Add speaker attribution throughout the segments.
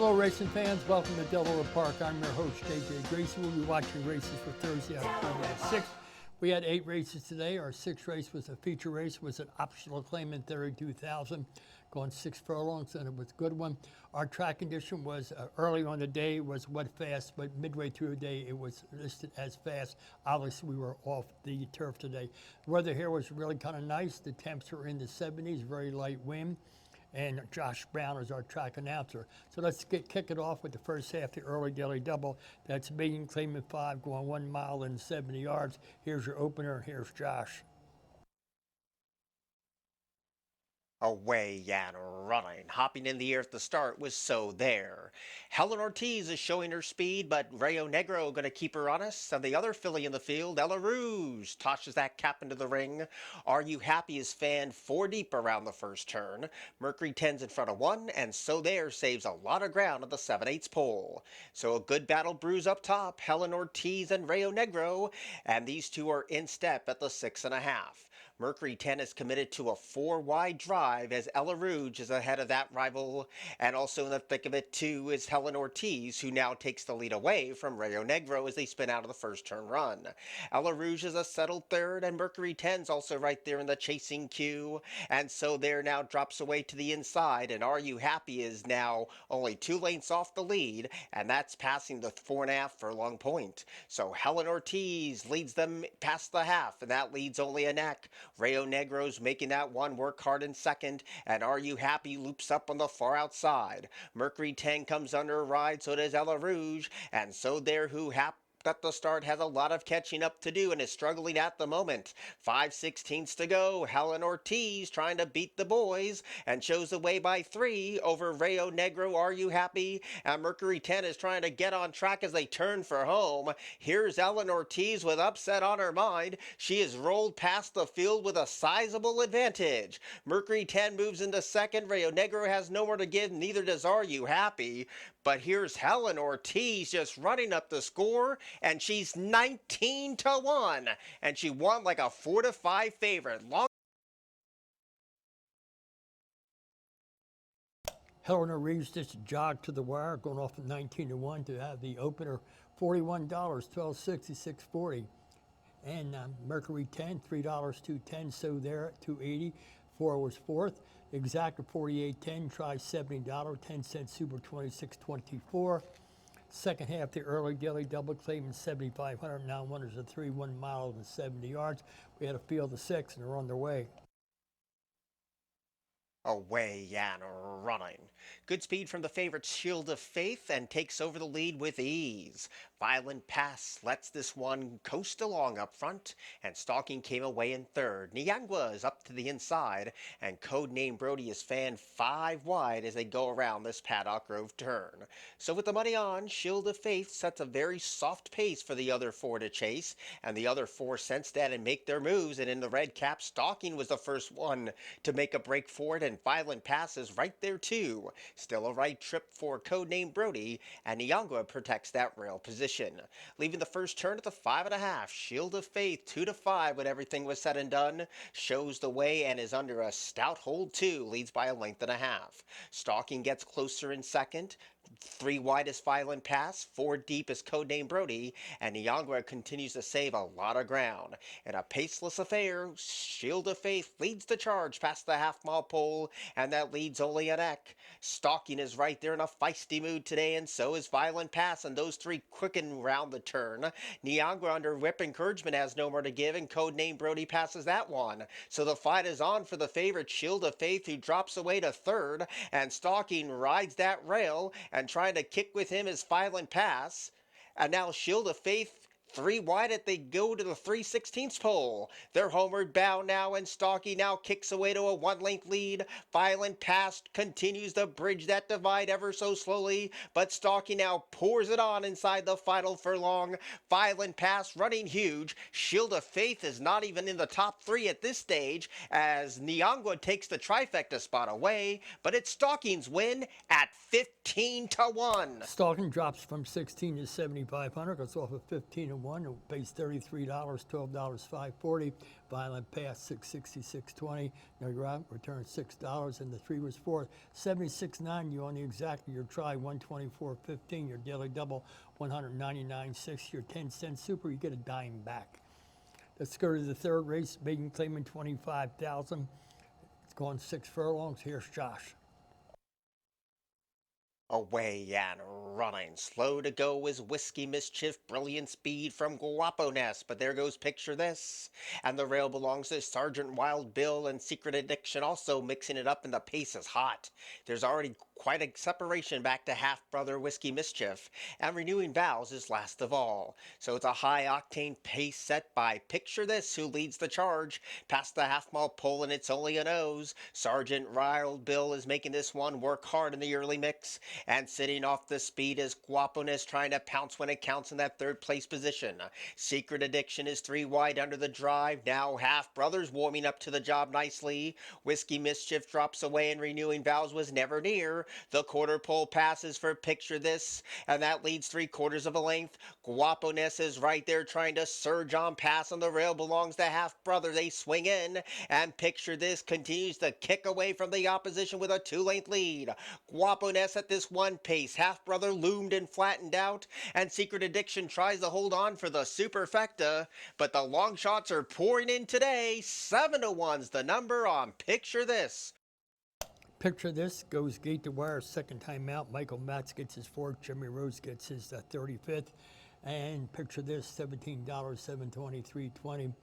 Speaker 1: Hello, racing fans. Welcome to Delaware Park. I'm your host, JJ Gracie. We'll be watching races for Thursday, October the 6th. We had 8 races today. Our 6th race was a feature race, was an optional claimant 32,000, going 6 furlongs, and it was a good one. Our track condition was early on the day was wet fast, but midway through the day it was listed as fast. Obviously, we were off the turf today. The weather here was really kind of nice. The temps were in the 70s, very light wind. And Josh Brown is our track announcer. So let's kick it off with the first half, the early daily double. That's maiden claimant 5 going 1 mile and 70 yards. Here's your opener, and here's Josh.
Speaker 2: Away and running. Hopping in the air at the start was So There. Helen Ortiz is showing her speed, but Rayo Negro going to keep her honest. And the other filly in the field, Ella Rouge, tosses that cap into the ring. Are You Happy is fanned 4 deep around the first turn. Mercury 10's in front of 1, and So There saves a lot of ground at the 7/8 pole. So a good battle brews up top, Helen Ortiz and Rayo Negro, and these two are in step at the 6.5. Mercury 10 is committed to a 4-wide drive as Ella Rouge is ahead of that rival, and also in the thick of it too is Helen Ortiz, who now takes the lead away from Rayo Negro as they spin out of the first turn run. Ella Rouge is a settled third, and Mercury 10's also right there in the chasing queue, and So There now drops away to the inside, and Are You Happy is now only 2 lengths off the lead, and that's passing the 4.5 furlong point. So Helen Ortiz leads them past the half, and that leads only a neck. Rayo Negro's making that one work hard in second, and Are You Happy loops up on the far outside. Mercury 10 comes under a ride, so does Ella Rouge, and So There who at the start has a lot of catching up to do and is struggling at the moment. 5/16 to go. Helen Ortiz trying to beat the boys and shows the way by 3 over Rayo Negro. Are You Happy? And Mercury 10 is trying to get on track as they turn for home. Here's Helen Ortiz with upset on her mind. She has rolled past the field with a sizable advantage. Mercury 10 moves into second. Rayo Negro has no more to give, neither does Are You Happy? But here's Helen Ortiz just running up the score, and she's 19-1, and she won like a 4-5 favorite.
Speaker 1: Helen Rouge just jogged to the wire, going off at 19-1 to have the opener $41, $12.66.40. And Mercury 10, $3, $2.10. So There at $2.80. 4 was fourth. Exacta 48.10. Try $70. 10 cents Super 26.24. Second half, the early daily double claiming 7,500. Now winners of 3, 1 mile and 70 yards. We had a field of 6, and they're on their way.
Speaker 2: Away and running. Good speed from the favorite Shield of Faith and takes over the lead with ease. Violent Pass lets this one coast along up front, and Stalking came away in third. Nyangwa is up to the inside, and Codename Brody is fanned 5 wide as they go around this Paddock Grove turn. So with the money on, Shield of Faith sets a very soft pace for the other 4 to chase, and the other 4 sense that and make their moves, and in the red cap, Stalking was the first one to make a break for it, and Violent Pass is right there too. Still a right trip for Codename Brody, and Nyangwa protects that rail position. Leaving the first turn at the 5.5, Shield of Faith 2-5 when everything was said and done, shows the way and is under a stout hold too, leads by a length and a half. Stalking gets closer in second. 3 wide is Violent Pass, 4 deep is Codename Brody, and Nyangwa continues to save a lot of ground. In a paceless affair, Shield of Faith leads the charge past the half-mile pole, and that leads only a neck. Stalking is right there in a feisty mood today, and so is Violent Pass, and those 3 quicken round the turn. Nyangwa under whip encouragement has no more to give, and Codename Brody passes that one. So the fight is on for the favorite Shield of Faith, who drops away to third, and Stalking rides that rail, and trying to kick with him is Violent Pass. And now Shield of Faith 3 wide as they go to the 3/16 pole. They're homeward bound now, and Stalking now kicks away to a 1-length lead. Violent Pass continues to bridge that divide ever so slowly, but Stalking now pours it on inside the final furlong. Violent Pass running huge. Shield of Faith is not even in the top 3 at this stage, as Nyangwa takes the trifecta spot away, but it's Stalking's win at 15-1.
Speaker 1: Stalking drops from 16 to 7,500, goes off of 15-1. 1, it pays $33, $12, $5.40. Violent Pass, $666.20. No, you're out, return $6, and the 3 was fourth. $76.90 on the exacta. Your try, $124.15. Your daily double, $199.60. Your 10-cent super, you get a dime back. Let's go to the third race. Maiden claiming 25,000. It's going 6 furlongs. Here's Josh.
Speaker 2: Away and running. Slow to go is Whiskey Mischief, brilliant speed from Guapo Nest. But there goes Picture This. And the rail belongs to Sergeant Wild Bill and Secret Addiction also mixing it up, and the pace is hot. There's already quite a separation back to half-brother Whiskey Mischief. And Renewing Vows is last of all. So it's a high-octane pace set by Picture This, who leads the charge. Past the half-mile pole, and it's only a nose. Sergeant Wild Bill is making this one work hard in the early mix. And sitting off the speed is Guaponess, trying to pounce when it counts in that third place position. Secret Addiction is 3 wide under the drive. Now Half Brothers warming up to the job nicely. Whiskey Mischief drops away, and Renewing Vows was never near. The quarter pole passes for Picture This, and that leads 3/4 of a length. Guaponess is right there trying to surge on past, on the rail belongs to Half Brother. They swing in, and Picture This continues to kick away from the opposition with a 2-length lead. Guaponess at this one pace. Half Brother loomed and flattened out, and Secret Addiction tries to hold on for the superfecta, but the long shots are pouring in today. 7-1's the number on Picture This.
Speaker 1: Picture This goes gate to wire, second time out. Michael Matz gets his fourth. Jimmy Rose gets his 35th. And Picture This, $17, $723.20.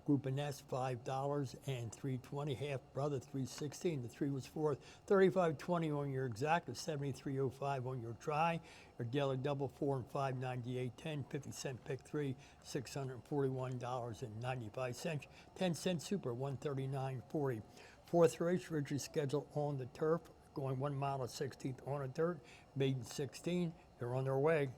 Speaker 1: Group of Nest, $5 and $3.20. Half Brother, $3.60, and the 3 was fourth. $35.20 on your exacta, $73.05 on your try. Your daily double, 4 and 5, 98.10. 50-cent pick 3, $641.95. 10-cent super, $139.40. Fourth race, Ridgely scheduled on the turf, going 1 mile at 16th on a dirt. Maiden 16, they're on their way.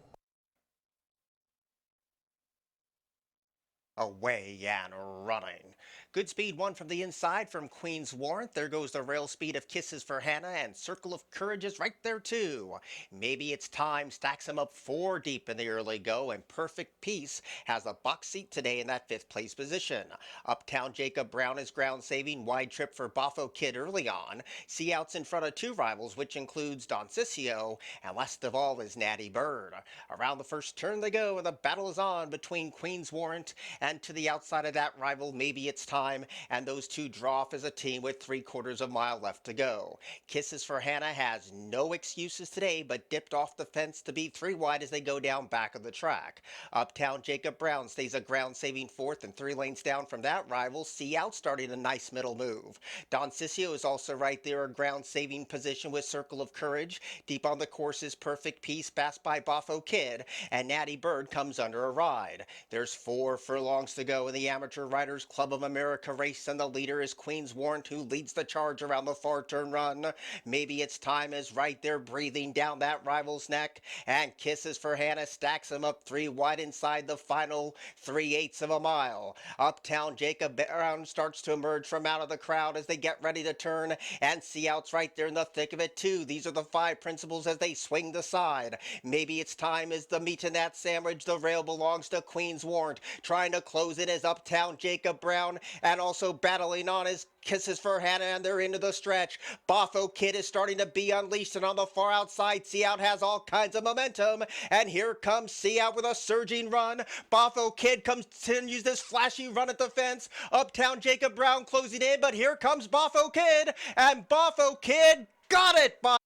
Speaker 2: Away and running. Good speed one from the inside from Queen's Warrant. There goes the rail speed of Kisses for Hannah, and Circle of Courage is right there too. Maybe It's Time stacks him up 4 deep in the early go, and Perfect Peace has a box seat today in that 5th place position. Uptown Jacob Brown is ground saving. Wide trip for Boffo Kid early on. See outs in front of 2 rivals, which includes Don Cicio, and last of all is Natty Bird. Around the first turn they go, and the battle is on between Queen's Warrant and to the outside of that rival, Maybe It's Time, and those two draw off as a team with 3/4 of a mile left to go. Kisses for Hannah has no excuses today, but dipped off the fence to be 3 wide as they go down back of the track. Uptown Jacob Brown stays a ground-saving 4th, and 3 lanes down from that rival, See Out starting a nice middle move. Don Cicio is also right there, a ground-saving position with Circle of Courage. Deep on the course is Perfect Peace, passed by Boffo Kid, and Natty Bird comes under a ride. There's 4 furlongs to go in the Amateur Riders Club of America race, and the leader is Queen's Warrant, who leads the charge around the far turn run. Maybe It's Time is right there breathing down that rival's neck, and Kisses for Hannah stacks him up 3 wide inside the final 3/8 of a mile. Uptown Jacob Brown starts to emerge from out of the crowd as they get ready to turn, and See Out's right there in the thick of it too. These are the 5 principals as they swing the side. Maybe It's Time is the meat in that sandwich. The rail belongs to Queen's Warrant. Trying to close it as Uptown Jacob Brown, and also battling on his Kisses for Hannah, and they're into the stretch. Boffo Kid is starting to be unleashed, and on the far outside, See Out has all kinds of momentum, and here comes See Out with a surging run. Boffo Kid continues this flashy run at the fence. Uptown Jacob Brown closing in, but here comes Boffo Kid, and Boffo Kid got it by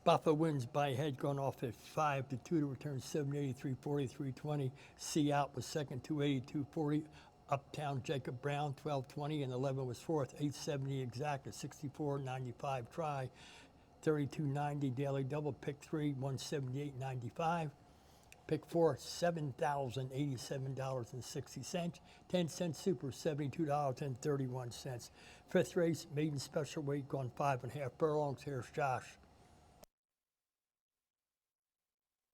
Speaker 1: Boffo wins by head, going off at 5-2 to return 783.40, 320. See Out was second, 282.40. Uptown Jacob Brown, 12.20, and 11 was fourth, 870 exact, a 64.95 try. 32.90 daily double. Pick 3, 178.95. Pick 4, $7,087.60. 10-cent super, $72.31. Fifth race, maiden special weight, going 5.5 furlongs. Here's Josh.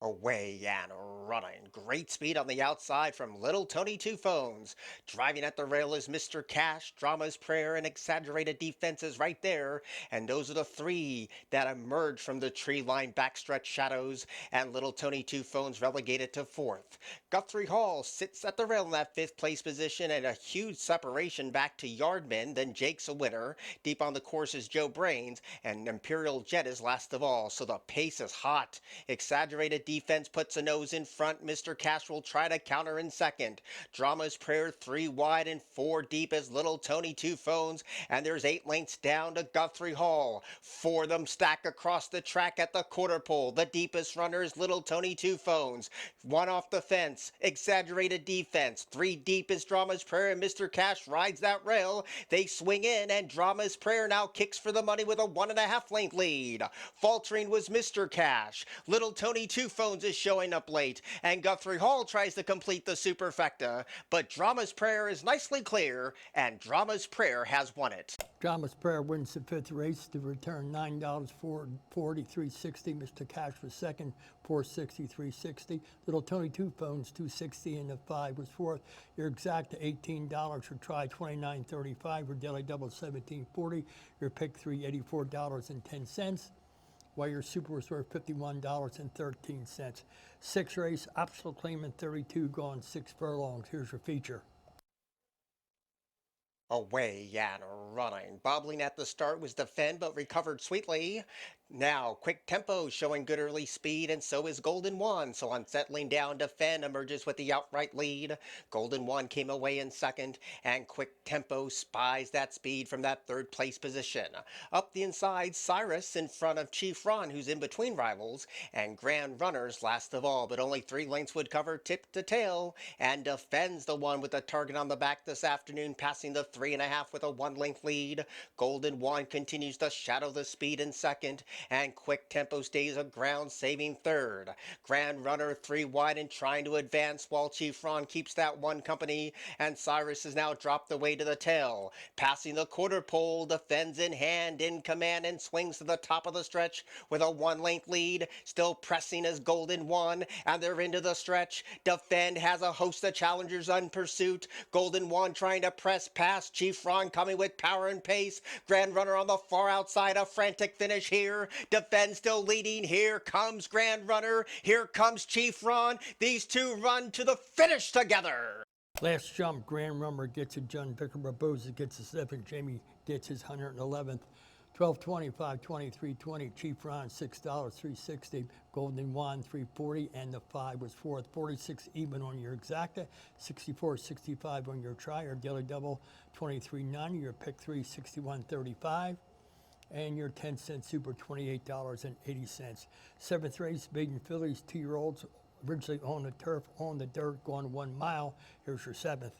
Speaker 2: Away and running. Great speed on the outside from Little Tony Two Phones. Driving at the rail is Mr. Cash, Drama's Prayer, and Exaggerated Defenses right there. And those are the three that emerge from the tree-lined backstretch shadows. And Little Tony Two Phones relegated to fourth. Guthrie Hall sits at the rail in that fifth place position and a huge separation back to Yardman. Then Jake's a winner. Deep on the course is Joe Brains. And Imperial Jet is last of all. So the pace is hot. Exaggerated Defense puts a nose in front. Mr. Cash will try to counter in second. Drama's Prayer 3 wide and 4 deep as Little Tony Two Phones. And there's 8 lengths down to Guthrie Hall. 4 of them stack across the track at the quarter pole. The deepest runner is Little Tony Two Phones. 1 off the fence. Exaggerated Defense. 3 deep is Drama's Prayer and Mr. Cash rides that rail. They swing in and Drama's Prayer now kicks for the money with a 1.5 length lead. Faltering was Mr. Cash. Little Tony Two Phones is showing up late, and Guthrie Hall tries to complete the superfecta, but Drama's Prayer is nicely clear, and Drama's Prayer has won it.
Speaker 1: Drama's Prayer wins the fifth race to return $9 for 43.60. Mr. Cash was second, 463.60. Little Tony Two Phones, 260, and the 5 was fourth. Your exact to $18 for try 29.35. Your daily double 17.40. Your pick 3 $84.10. While your super was worth $51.13. Six race, optional claimant 32, gone 6 furlongs. Here's your feature.
Speaker 2: Away and running. Bobbling at the start was Defend, but recovered sweetly. Now, Quick Tempo showing good early speed, and so is Golden One. So on settling down, Defend emerges with the outright lead. Golden One came away in second, and Quick Tempo spies that speed from that third place position. Up the inside, Cyrus in front of Chief Ron, who's in between rivals, and Grand Runners last of all, but only 3 lengths would cover tip to tail, and Defends the one with the target on the back this afternoon, passing the 3.5 with a 1 length lead. Golden One continues to shadow the speed in second, and Quick Tempo stays a ground-saving third. Grand Runner 3 wide and trying to advance while Chief Ron keeps that one company, and Cyrus has now dropped away to the tail. Passing the quarter pole, Defends in hand, in command, and swings to the top of the stretch with a 1 length lead. Still pressing as Golden One, and they're into the stretch. Defend has a host of challengers in pursuit. Golden One trying to press past. Chief Ron coming with power and pace. Grand Runner on the far outside, a frantic finish here. Defend still leading. Here comes Grand Runner. Here comes Chief Ron. These two run to the finish together.
Speaker 1: Last jump, Grand Runner gets it. John Vicker Barboza gets his 7th. Jamie gets his 111th. 12.25, 23.20. Chief Ron, $6, 360. Golden One, 340, and the 5 was fourth. 46 even on your exacta. 64.65 on your try or daily double. 23.90. Your pick 3, 61.35. And your 10-cent super, $28.80. Seventh race, maiden fillies, 2-year-olds, originally on the turf, on the dirt, going 1 mile. Here's your 7th.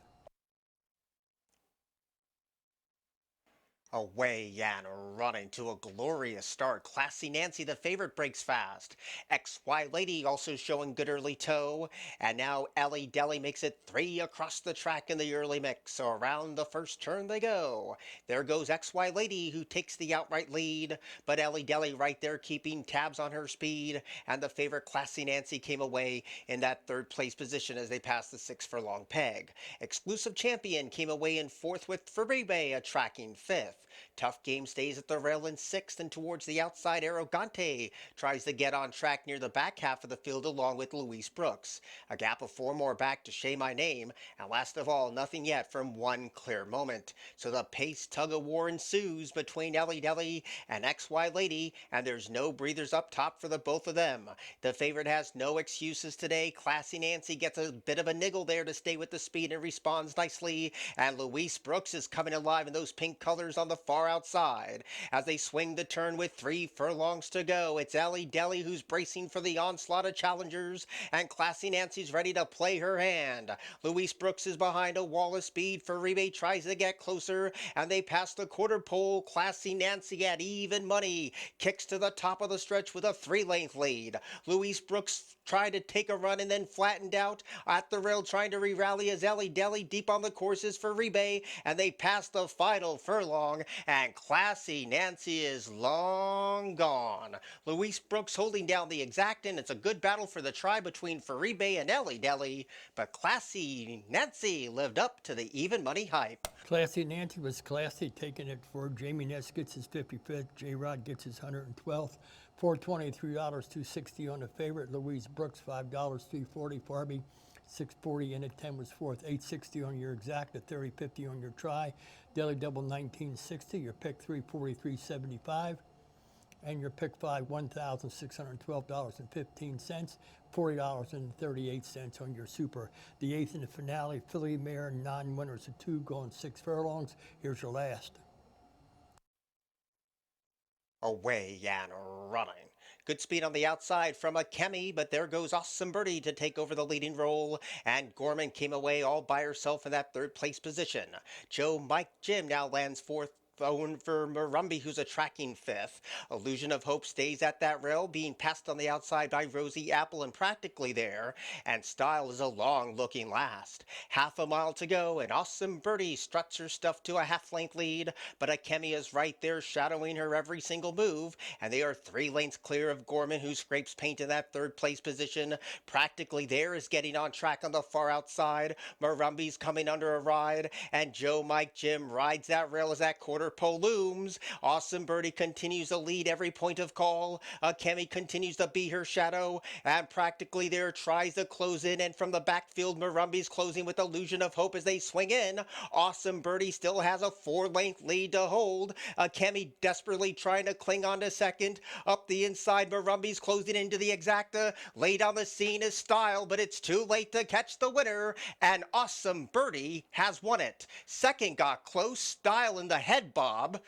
Speaker 2: Away and running to a glorious start. Classy Nancy, the favorite, breaks fast. XY Lady also showing good early toe. And now Ellie Deli makes it 3 across the track in the early mix. So around the first turn they go. There goes XY Lady, who takes the outright lead. But Ellie Deli right there keeping tabs on her speed. And the favorite Classy Nancy came away in that 3rd place position as they passed the 6 furlong peg. Exclusive Champion came away in 4th with Faribe, a tracking 5th. Tough Game stays at the rail in 6th, and towards the outside, Arrogante tries to get on track near the back half of the field along with Luis Brooks. A gap of 4 more back to Say My Name, and last of all, nothing yet from One Clear Moment. So the pace tug-of-war ensues between Ellie Deli and XY Lady, and there's no breathers up top for the both of them. The favorite has no excuses today. Classy Nancy gets a bit of a niggle there to stay with the speed and responds nicely, and Luis Brooks is coming alive in those pink colors on the far outside. As they swing the turn with 3 furlongs to go, it's Ellie Deli who's bracing for the onslaught of challengers, and Classy Nancy's ready to play her hand. Luis Brooks is behind a wall of speed. Faribe tries to get closer, and they pass the quarter pole. Classy Nancy at even money kicks to the top of the stretch with a 3-length lead. Luis Brooks tried to take a run and then flattened out at the rail, trying to re-rally as Ellie Deli deep on the courses for Faribe, and they pass the final furlong, and Classy Nancy is long gone. Luis Brooks holding down the exact, and it's a good battle for the try between Faribe and Ellie Deli, but Classy Nancy lived up to the even money hype.
Speaker 1: Classy Nancy was classy, taking it for Jamie Ness gets his 55th, J-Rod gets his 112th, $423, $260 on the favorite, Louise Brooks $5, $340, Farby $640 in at 10 was fourth, $860 on your exact, a $30.50 on your try, Daily Double $19.60, your pick 343.75. And your pick five, $1,612.15, $40.38 on your super. The eighth in the finale, filly mare, 9 winners of 2, going 6 furlongs. Here's your last.
Speaker 2: Away and running. Good speed on the outside from a Kemi, but there goes Awesome Birdie to take over the leading role, and Gorman came away all by herself in that third place position. Joe Mike Jim now lands fourth, over Murumbi, who's a tracking fifth. Illusion of Hope stays at that rail, being passed on the outside by Rosie Apple and Practically There, and Style is a long-looking last. Half a mile to go, and Awesome Birdie struts her stuff to a half-length lead, but Akemi is right there shadowing her every single move, and they are 3 lengths clear of Gorman, who scrapes paint in that third place position. Practically There is getting on track on the far outside. Murumbi's coming under a ride, and Joe Mike Jim rides that rail as that quarter pole looms. Awesome Birdie continues to lead every point of call. Kemi continues to be her shadow, and Practically There tries to close in, and from the backfield, Murumbi's closing with Illusion of Hope as they swing in. Awesome Birdie still has a 4-length lead to hold. Kemi desperately trying to cling on to second. Up the inside, Murumbi's closing into the exacta. Late on the scene is Style, but it's too late to catch the winner, and Awesome Birdie has won it. Second got close, Style in the head bob.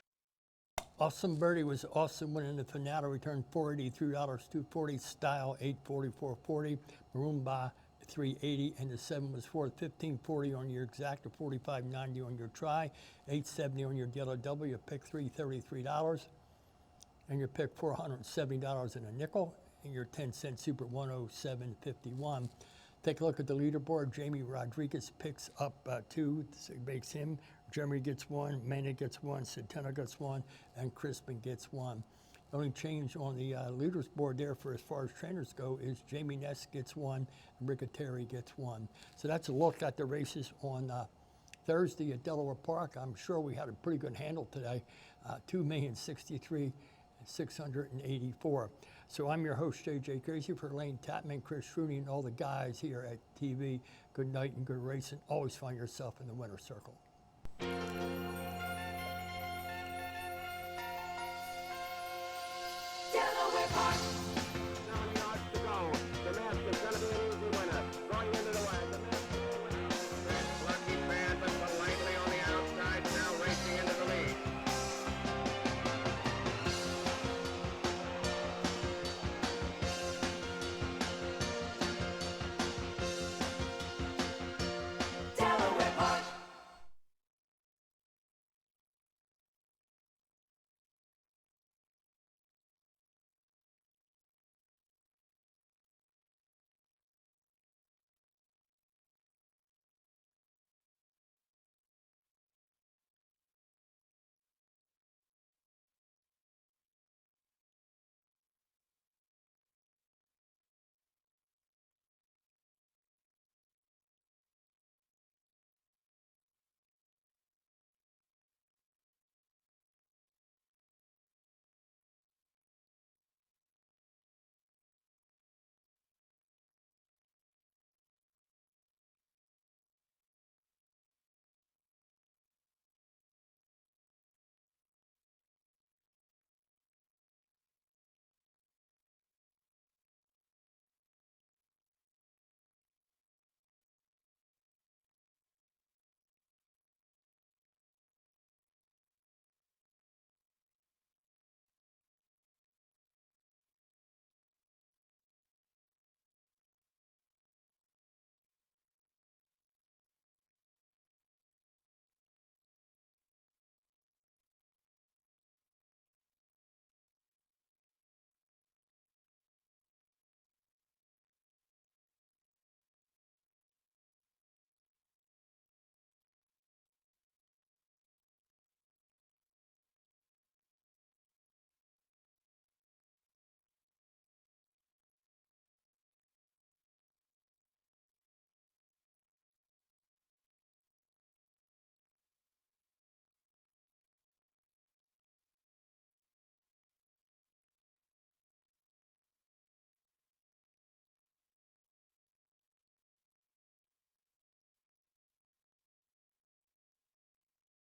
Speaker 1: Awesome Birdie was awesome winning the finale, returned $483, $240, Style $844.40, Maroomba $380, and the 7 was fourth, $15.40 on your exact, $45.90 on your try, $870 on your yellow double, your pick $333, and your pick $470 and a nickel, and your 10-cent super $107.51. Take a look at the leaderboard. Jamie Rodriguez picks up 2, so it makes him. Jeremy gets 1, Mena gets 1, Centeno gets 1, and Crispin gets 1. The only change on the leaders board there for as far as trainers go is Jamie Ness gets 1, and Riccatelli gets 1. So that's a look at the races on Thursday at Delaware Park. I'm sure we had a pretty good handle today, 2,063,684. So I'm your host, J.J. Gracie, for Lane Tapman, Chris Rooney, and all the guys here at TV. Good night and good racing. Always find yourself in the winner's circle.